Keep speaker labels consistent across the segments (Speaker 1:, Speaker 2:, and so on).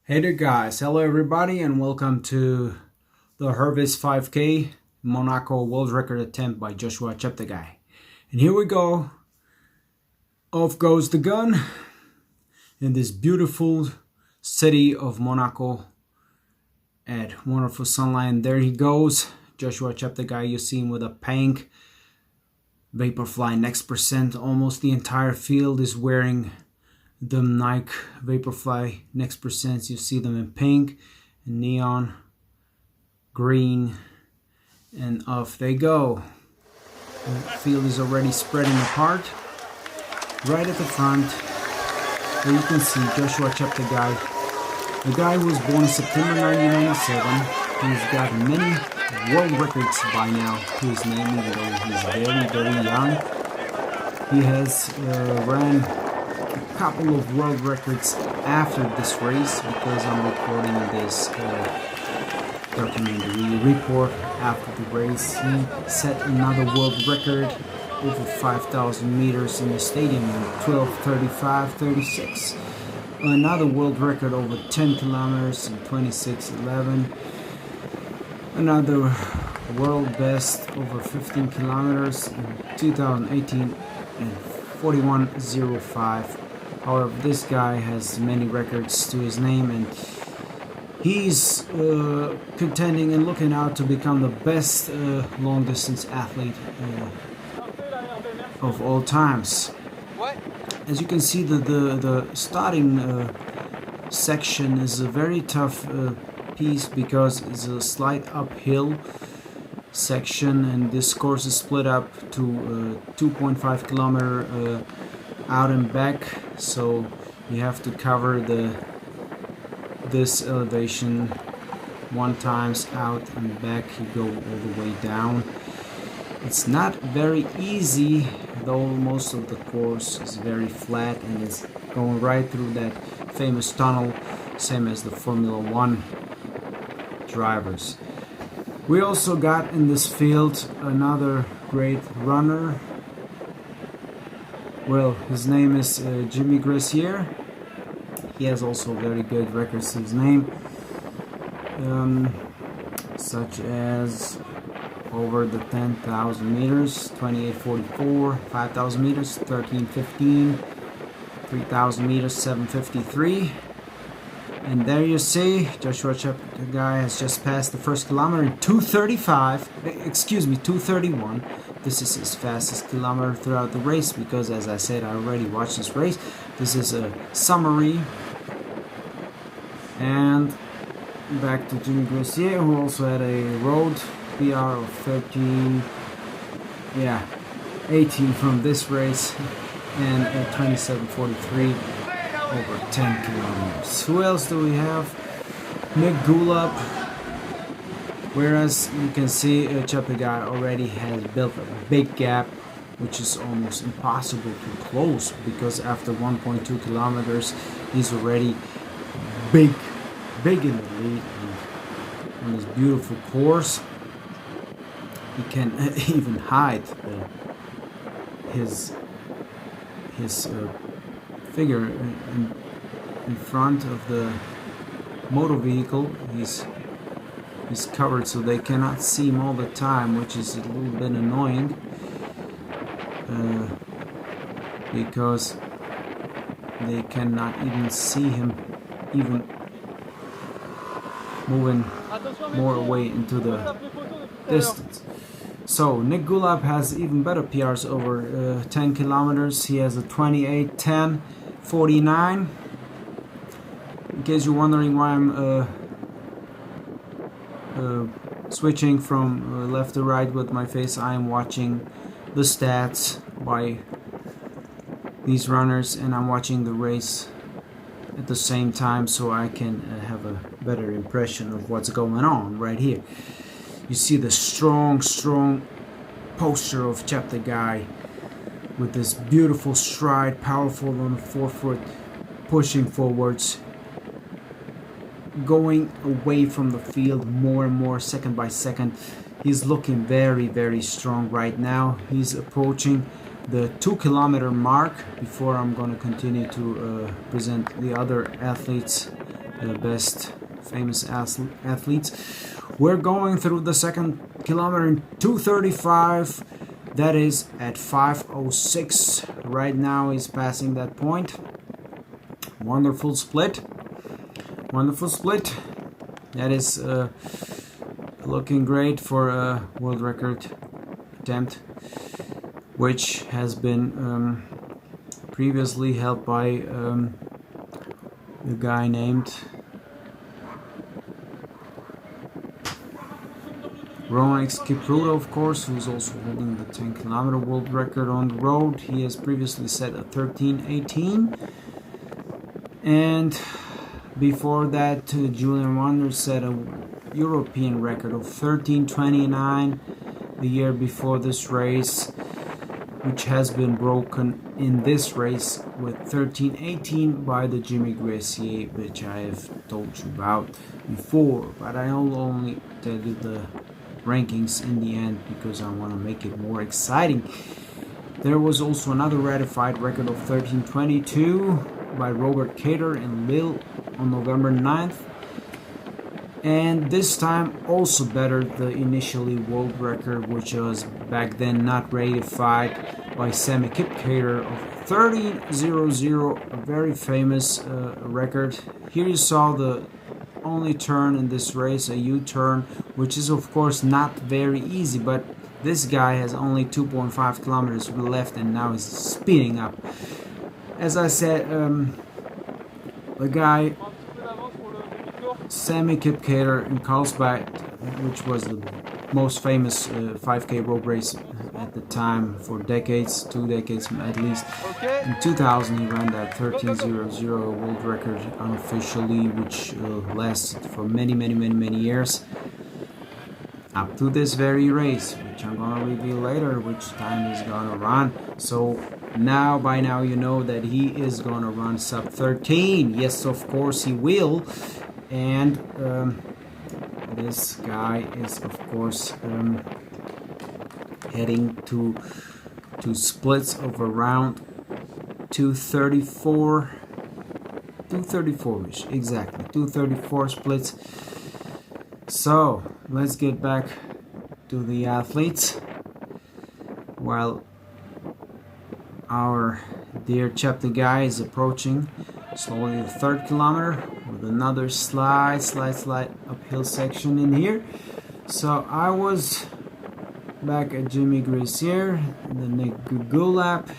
Speaker 1: Hey there guys, hello everybody and welcome to the Harvest 5K Monaco world record attempt by Joshua Cheptegei. And here we go, off goes the gun in this beautiful city of Monaco at wonderful sunlight. And there he goes, Joshua Cheptegei. You see him with a pink Vaporfly Next Percent. Almost the entire field is wearing the Nike Vaporfly Next Percents. You see them in pink and neon green, and off they go. The field is already spreading apart. Right at the front, there you can see Joshua Cheptegei, the guy who was born in September 1997. He's got many world records by now to his name, even though he's very young. He has ran a couple of world records after this race, because I'm recording this documentary report after the race. He set another world record over 5,000 meters in the stadium in 12:35:36. Another world record over 10 kilometers in 26:11. Another world best over 15 kilometers in 2018 and 41:05. However, this guy has many records to his name, and he's contending and looking out to become the best long-distance athlete of all times. As you can see, the starting section is a very tough piece, because it's a slight uphill section, and this course is split up to 2.5 kilometer out and back, so you have to cover this elevation one times out and back. You go all the way down. It's not very easy, though most of the course is very flat and it's going right through that famous tunnel, same as the Formula 1 drivers. We also got in this field another great runner. Well, his name is Jimmy Gracier. He has also very good records to his name, such as over the 10,000 meters, 28:44, 5,000 meters, 13:15, 3,000 meters, 7:53. And there you see, Joshua Cheptegei has just passed the first kilometer in 2:31. This is his fastest kilometer throughout the race, because, as I said, I already watched this race. This is a summary. And back to Jimmy Gracier, who also had a road PR of 18 from this race, and a 27:43 over 10 kilometers. Who else do we have? Nick Gulab. Whereas you can see Cheptegei already has built a big gap, which is almost impossible to close, because after 1.2 kilometers he's already big in the lead. And on this beautiful course, he can even hide his figure in front of the motor vehicle. He's covered, so they cannot see him all the time, which is a little bit annoying, because they cannot even see him even moving more away into the distance. So Nick Gulab has even better PRs over 10 kilometers. He has a 28:10:49. In case you're wondering why I'm switching from left to right with my face, I am watching the stats by these runners, and I'm watching the race at the same time, so I can have a better impression of what's going on right here. You see the strong posture of Cheptegei, with this beautiful stride, powerful on the forefoot, pushing forwards, going away from the field more and more, second by second. He's looking very strong right now. He's approaching the 2 kilometer mark before I'm going to continue to present the other athletes the best famous athletes. We're going through the second kilometer in 2:35. That is at 5:06. Right now he's passing that point. Wonderful split. Wonderful split. That is looking great for a world record attempt, which has been previously held by the guy named Ronex Kipruto, of course, who's also holding the 10-kilometer world record on the road. He has previously set a 13:18, and before that Julian Wander set a European record of 13:29 the year before this race, which has been broken in this race with 13:18 by the Jimmy Gressier, which I have told you about before, but I'll only tell you the rankings in the end because I want to make it more exciting. There was also another ratified record of 13:22 by Robert Cater in Lille on November 9th, and this time also bettered the initially world record, which was back then not ratified by Sammy Cheptegei of 13:00, a very famous record. Here you saw the only turn in this race, a U-turn, which is of course not very easy, but this guy has only 2.5 kilometers left and now he's speeding up. As I said, the guy Sammy Cheptegei in Carlsbad, which was the most famous 5K road race at the time for decades, 2 decades at least. In 2000 he ran that 13:00 world record unofficially, which lasted for many years up to this very race, which I'm gonna reveal later which time he's gonna run. So by now you know that he is gonna run sub 13. Yes, of course he will. And this guy is of course heading to splits of around 234-ish, exactly 234 splits. So let's get back to the athletes while our dear Cheptegei is approaching slowly the 3rd kilometer with another slight uphill section in here. So I was back at Jimmy Gressier, the Nick Gulap.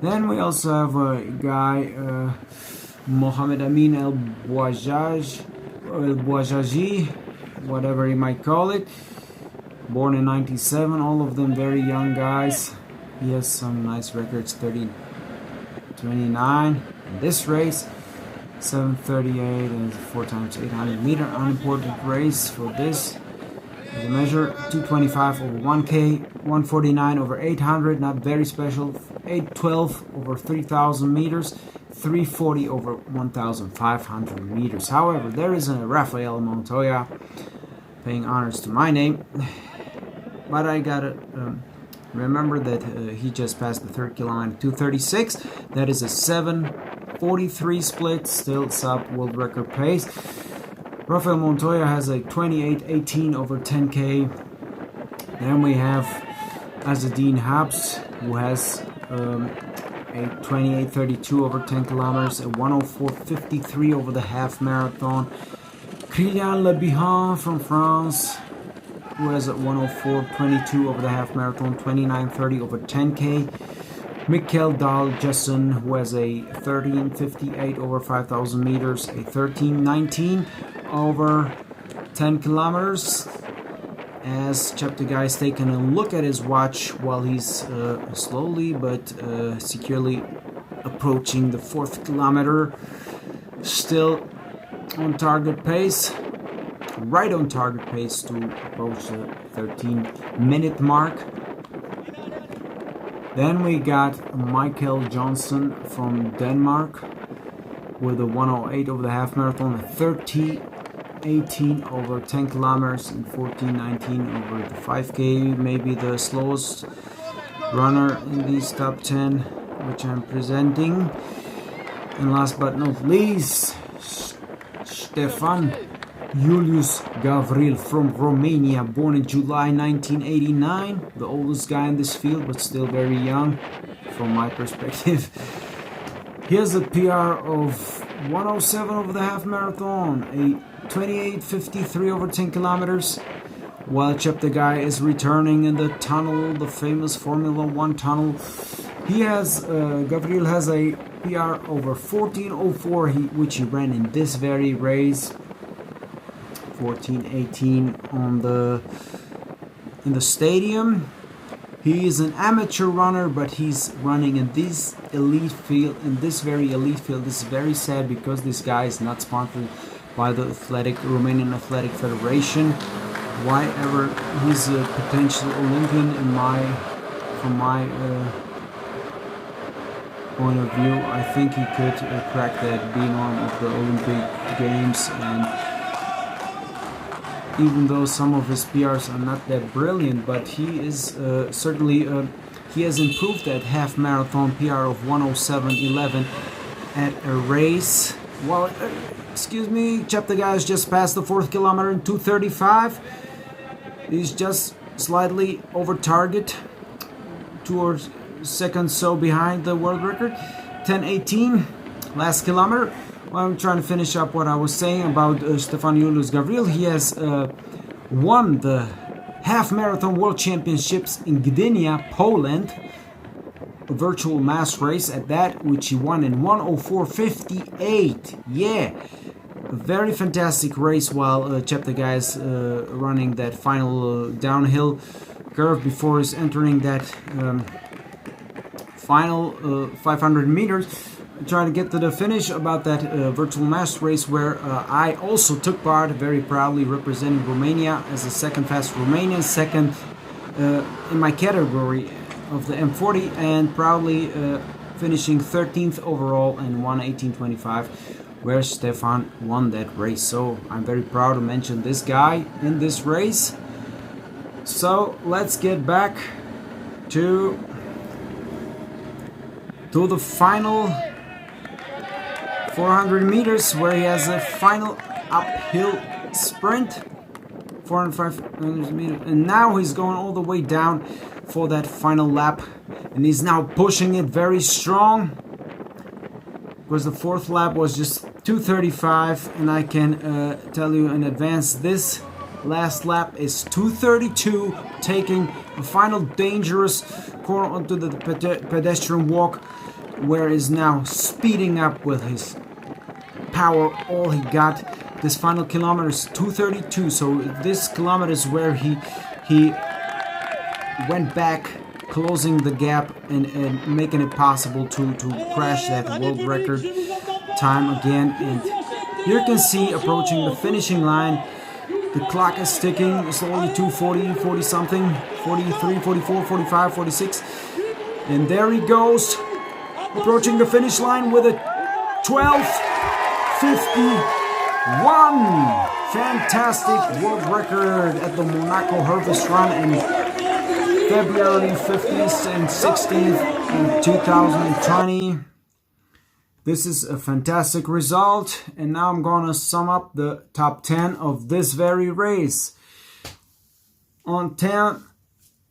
Speaker 1: Then we also have a guy, Mohamed Amin El Bouajaji, whatever you might call it, born in 97, all of them very young guys. He has some nice records, 30:29 in this race, 7:38 and 4x800 meter, unimportant race for this. The measure 225 over 1K, 149 over 800, not very special, 812 over 3,000 meters, 340 over 1,500 meters. However, there is a Rafael Montoya paying honors to my name, but I gotta remember that he just passed the 3rd kilometer, 2:36. That is a 7:43 split, still sub world record pace. Rafael Montoya has a 28:18 over 10K. Then we have Azzedine Habs, who has a 28:32 over 10 kilometers, a 1:04:53 over the half marathon. Kylian Le Bihan from France, who has a 1:04:22 over the half marathon, 29:30 over 10K. Mikkel Dahl Jessen, who has a 13:58 over 5,000 meters, a 13:19 over 10 kilometers. As Cheptegei is taking a look at his watch while he's slowly but securely approaching the 4th kilometer, still on target pace, right on target pace to approach the 13-minute mark. Then we got Michael Johnson from Denmark with a 1:08 over the half marathon, a 30:18 over 10 kilometers, and 14:19 over the 5K. Maybe the slowest runner in these top 10, which I'm presenting. And last but not least, Stefan Julius Gavril from Romania, born in July 1989, the oldest guy in this field, but still very young from my perspective. He has a PR of 107 over the half marathon, a 28:53 over 10 kilometers, while Cheptegei is returning in the tunnel, the famous Formula 1 tunnel. He has, Gavril has a PR over 14:04, which he ran in this very race. 14:18 in the stadium. He is an amateur runner, but he's running in this elite field. In this very elite field, this is very sad because this guy is not sponsored by the Romanian Athletic Federation. However, he's a potential Olympian from my point of view. I think he could crack that B-norm of the Olympic Games, and even though some of his PRs are not that brilliant, but he is certainly he has improved that half marathon PR of 107:11 at a race. Well, excuse me, Cheptegei has just passed the 4th kilometer in 2:35. He's just slightly over target, 2 seconds so behind the world record. 10:18 last kilometer. Well, I'm trying to finish up what I was saying about Stefan Julius Gavril. He has won the half marathon world championships in Gdynia, Poland, a virtual mass race at that, which he won in 1:04:58. Yeah, a very fantastic race, while Cheptegei is running that final downhill curve before he's entering that final 500 meters. Trying to get to the finish about that virtual mass race, where I also took part, very proudly representing Romania as the second fastest Romanian, second in my category of the M40, and proudly finishing 13th overall in 1:18:25, where Stefan won that race. So I'm very proud to mention this guy in this race. So let's get back to the final 400 meters, where he has a final uphill sprint, 405 meters, and now he's going all the way down for that final lap, and he's now pushing it very strong, because the 4th lap was just 2:35, and I can tell you in advance this last lap is 2:32, taking a final dangerous corner onto the pedestrian walk, where he's now speeding up with his power, all he got. This final kilometer is 2:32, so this kilometer is where he went back, closing the gap and making it possible to crash that world record time again. And here you can see, approaching the finishing line, the clock is ticking slowly, 2:40, 40 something, 43, 44, 45, 46, and there he goes, approaching the finish line with a 12:51. Fantastic world record at the Monaco Harvest Run in February 15th and 16th in 2020. This is a fantastic result, and now I'm going to sum up the top 10 of this very race. On 10,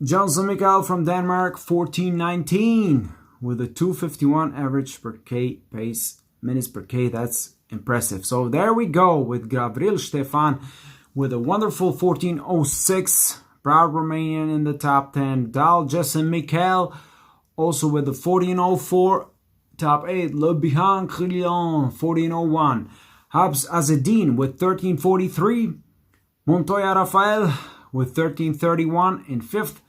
Speaker 1: Johnson Mikael from Denmark, 14:19 with a 2:51 average per K pace, minutes per K. That's impressive. So there we go with Gavril Stefan with a wonderful 14:06. Proud Romanian in the top 10. Johnson Mikael also with the 14:04. Top 8, Le Bihan Crillon, 14:01. Habs Azedine with 13:43. Montoya Rafael with 13:31 in 5th.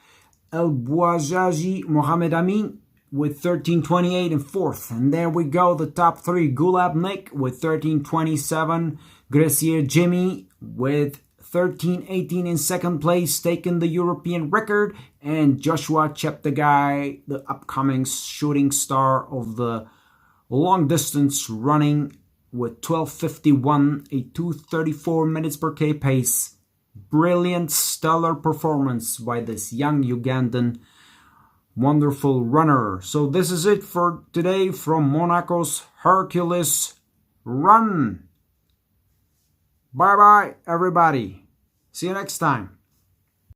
Speaker 1: El Bouajaji Mohamed Amin with 13:28 in 4th. And there we go, the top 3. Gulab Nick with 13:27. Gressier Jimmy with 13:18 in 2nd place, taking the European record. And Joshua Cheptegei, the upcoming shooting star of the long distance running, with 12:51, a 2:34 minutes per K pace. Brilliant, stellar performance by this young Ugandan wonderful runner. So this is it for today from Monaco's Hercules Run. Bye bye, everybody. See you next time.